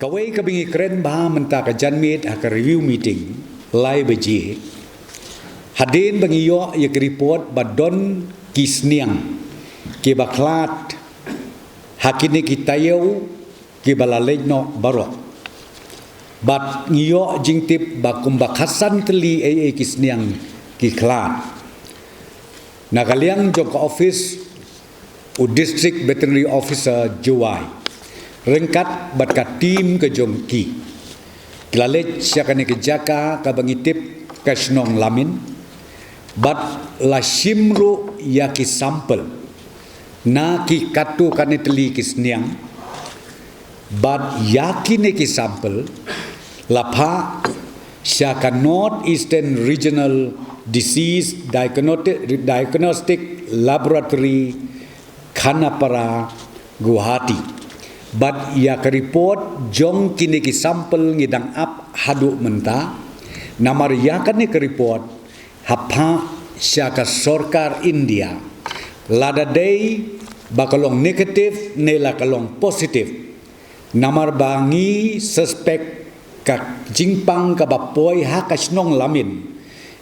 Kawai kabingi keren bah menta ka janmit ha ka review meeting lai beji. Hadin bangiyo ya report badon kisniang ke baklat hakini kitayau ke balalejno barok. Bat ngiyo jingtip bakum bakhasan teli kisniang ki klat. Nakaliang jok office u district veterinary officer Juwai. Rengkat bat ka tim ke jongki. Kilalet syakane ke jaka ka bangitip ka snong lamin. Bat la shimru ya ki sampel. Na ki katu kane teli ki sniang. Bat yakine ki sampel lapha syaka North Eastern Regional Disease Diagnostic Laboratory Khanapara Guwahati. But ya ke report jong kini ki sampel ngidang ap hadu menta namar ya kani ke report hapa syaka sorkar India lada day bakalong negatif nela kalong positif namar bangi suspek ka jingpang ka bapoy ha ka snong lamin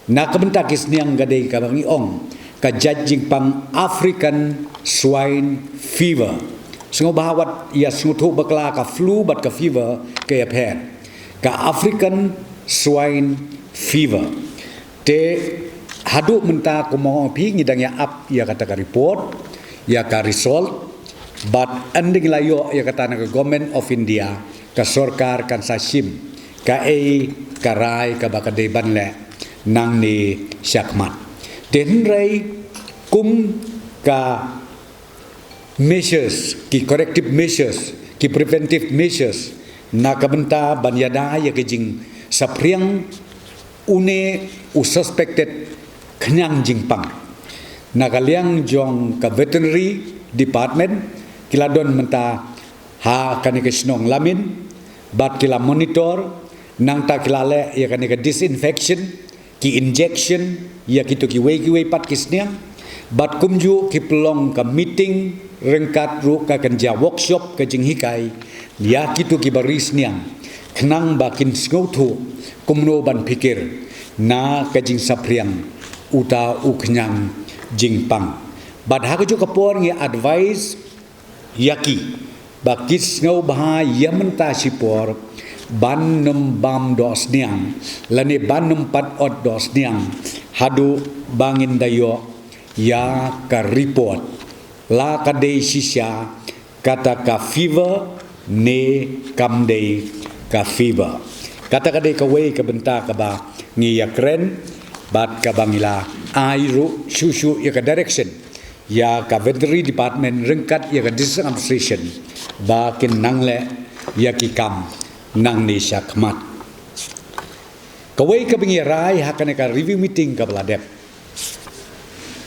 na kabenta kisniang gadai ka bangi ong ka jingpang African swine fever. Sengo bahawat ia sengutu bakla ka flu bat ka fever ke apher ka African swine fever te hadu menta ko mo pi ngidang ya up ya kata ka report ya ka result but ending layo ya kata na government of India ka sarkar kan sasim ka karai ka bakade banle nang ni syakmat den rai kum ka measures, ki corrective measures, ki preventive measures na kabenta banyada ya kejing sapriang une u suspected kanyang jingpang na kaliang jong ka veterinary department kiladon menta ha kani ke snong lamin bat kila monitor nang ta kilale ya kani ke disinfection ki injection ya kitu ki wei pat kisniang bat kumju ki pelong ka meeting rengkat ru ka kenja workshop ka jing hikai ya kitu ki baris niang kenang bakin sngotu kumno ban pikir na ka jing sapriang uta u kenyang jingpang bad ha ju kapor ngi advice yaki bakis ngau bah ya menta sipor ban nembam dos niang lani ban nempat od dos niang hadu bangin dayo ya ka report la kadei sisya kata ka fever ne kamdei ka fever kata kadei ka wei ka benta ka ba ngi ya kren bat ka bangila airu shushu ya ka direction ya ka veterinary department rengkat ya ka district administration ba kin nangle ya ki kam nang ni syakmat ka wei ka bingi rai hakane ka review meeting ka bladep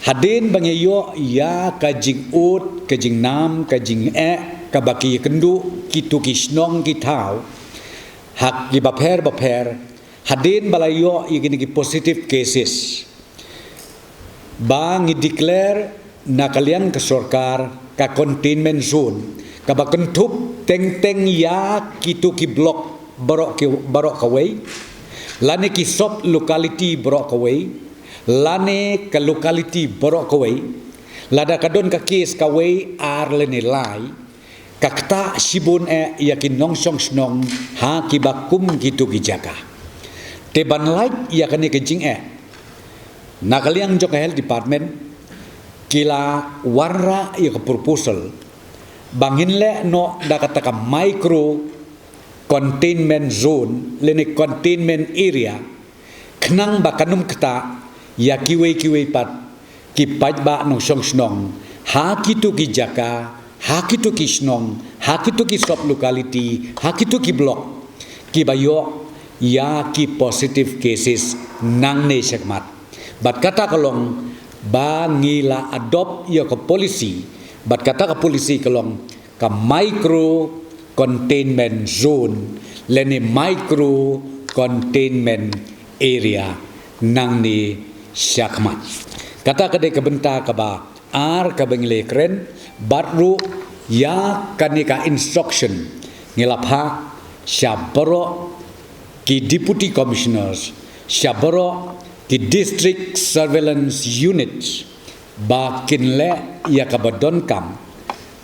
hadin bangayo ya kajing ut kajing nam kajing kabaki kendu kitu kisnong kitau hak di baper hadin balayo igini ki positive cases bang declare na kalian ke sarkar ka containment zone ka bakentup teng ya kitu ki block barok kawai lani ki sub locality barok kawai lane ka locality borok kawai lada kadon ka case kawai ar lene lai kakta sibun yakin nongsong snong ha kibakum gitu kijaka te ban like ya kane kejing nakaliang jok health department kila warra ya proposal bangin le no da kata ka micro containment zone lene containment area kenang bakanum kata ya kiwe pat ki pajba nong song snong ha kitu ki jaka ha kitu ki snong ha kitu ki sub locality ha kitu ki block ki bayo ya ki positive cases nang ne sekmat bat kata kalong ba ngila adopt ya ke polisi bat kata ke polisi kalong ka micro containment zone lene micro containment area nang ni syakmat kata kadai kebenta kaba ar kabengile kren batru ya kanika instruction ngilapha syabaro ki deputy commissioners, syabaro ki district surveillance units, ba kinle ya kabadon kam,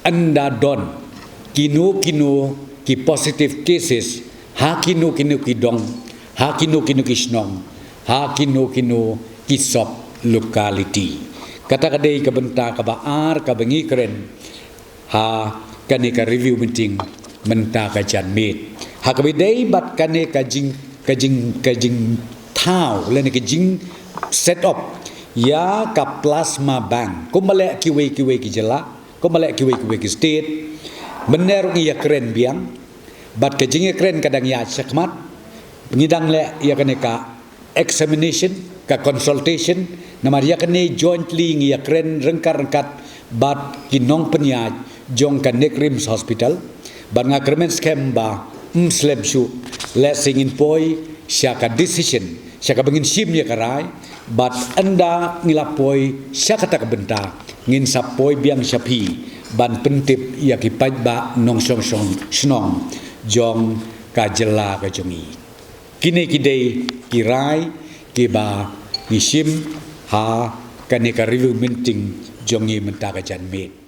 anda don kinu ki positive cases, ha kinu ki dong, ha kinu ki snong, ha kinu ki sop locality. Kata kadai kabenta kabaar kabengi keren ha kane ka review meeting menta ka jan meet ha kabidai bat kane ka jing thau le ne ka jing set up ya ka plasma bank ko male kiwe ki jela ko male kiwe ki state bener ya keren biang bat ka jing keren kadang ya sekmat ngidang le ya kane ka examination ka consultation namar ya kane jointly ngi ya kren rengkat bat kinong penyaj jong ka nekrims hospital ban nga kremen scam ba slem shu lesing in poi syaka decision syaka bengin sim ya karai bat anda ngilapoi syaka tak benta ngin sapoi biang syapi ban pentip ya ki ba nong song snong jong ka jela ka jongi kini kidei kirai kiba ngisim ha kaneka review meeting jongi menta ka jan met